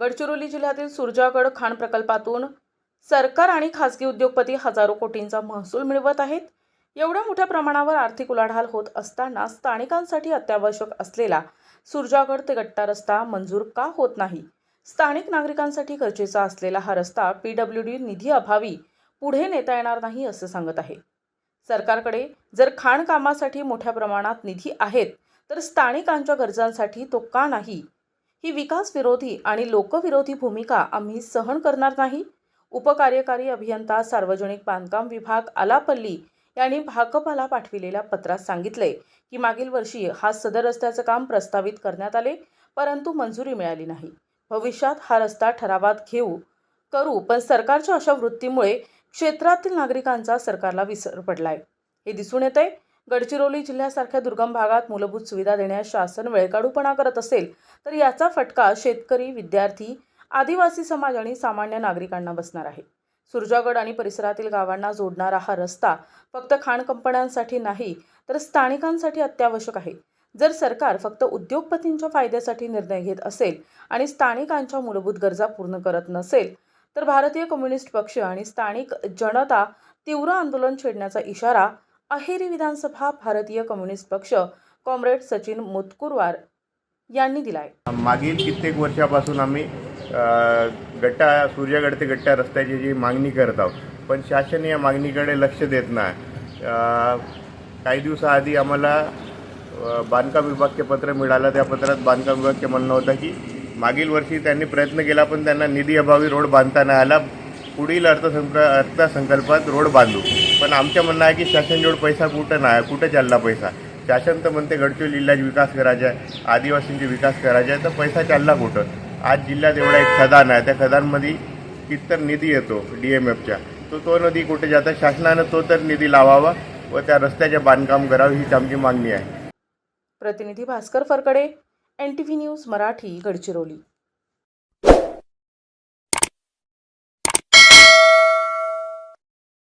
गडचिरोली जिल्ह्यातील सुरजागड खाण प्रकल्पातून सरकार आणि खासगी उद्योगपती हजारो कोटींचा महसूल मिळवत आहेत. एवढ्या मोठ्या प्रमाणावर आर्थिक उलाढाल होत असताना स्थानिकांसाठी अत्यावश्यक असलेला सुरजागड ते गट्टा रस्ता मंजूर का होत नाही? स्थानिक नागरिकांसाठी गरजेचा असलेला हा रस्ता PWD निधी अभावी पुढे नेता येणार नाही असं सांगत आहे. सरकारकडे जर खाण कामासाठी मोठ्या प्रमाणात निधी आहेत तर स्थानिकांच्या गरजांसाठी तो का नाही? ही विकास विरोधी आणि लोकविरोधी भूमिका आम्ही सहन करणार नाही. उपकार्यकारी अभियंता सार्वजनिक बांधकाम विभाग आलापल्ली यांनी भाकपला पाठविलेल्या पत्रात सांगितले की मागील वर्षी हा सदर रस्त्याचे काम प्रस्तावित करण्यात आले, परंतु मंजुरी मिळाली नाही. भविष्यात हा रस्ता ठरावात करू पण सरकारच्या अशा वृत्तीमुळे क्षेत्रातील नागरिकांचा सरकारला विसर पडलाय. हे दिसून येते. गडचिरोली जिल्ह्यासारख्या दुर्गम भागात मूलभूत सुविधा देण्यास शासन वेळकाढूपणा करत असेल तर याचा फटका शेतकरी, विद्यार्थी, आदिवासी समाज आणि सामान्य नागरिकांना बसणार आहे. सुरजागड आणि परिसरातील गावांना जोडणारा हा रस्ता फक्त खाण कंपन्यांसाठी नाही तर स्थानिकांसाठी अत्यावश्यक आहे. जर सरकार फक्त उद्योगपतींच्या फायद्यासाठी निर्णय घेत असेल आणि स्थानिकांच्या मूलभूत गरजा पूर्ण करत नसेल तर भारतीय कम्युनिस्ट पक्ष आणि स्थानिक जनता तीव्र आंदोलन छेडण्याचा इशारा अहेरी विधानसभा भारतीय कम्युनिस्ट पक्ष कॉम्रेड सचिन मुतकुरवार यांनी दिलाय. मागील कित्येक वर्षापासून आम्ही सूर्जागड ते गट्टा रस्त्याची जी मागणी करत आहोत, पण शासन या मागणीकडे लक्ष देत नाही. काही दिवसाआधी आम्हाला बांधकाम विभागचे पत्र मिळालं. त्या पत्रात बांधकाम विभागचे म्हणणं होतं की मागील वर्षी त्यांनी प्रयत्न केला पण त्यांना निधी अभावी रोड बांधता नाही आला. पुढील अर्थसंकल्पात रोड बांधू. पण आमचं म्हणणं आहे की शासनजवळ पैसा कुठं नाही, कुठं चालला पैसा? शासन तर म्हणते गडचिरोली जिल्ह्याचा विकास करायचा आहे, आदिवासींचा विकास करायचा आहे, तर पैसा चालला कुठं? आज जिल्ह्यात एवढा एक खदान आहे, त्या खदानमध्ये कितीतर निधी येतो DMFच्या, तो निधी कुठे जातो? शासनानं तो तर निधी लावावा व त्या रस्त्याचे बांधकाम करावे, हीच आमची मागणी आहे. प्रतिनिधी भास्कर फरकडे, NTV न्यूज मराठी, गडचिरोली.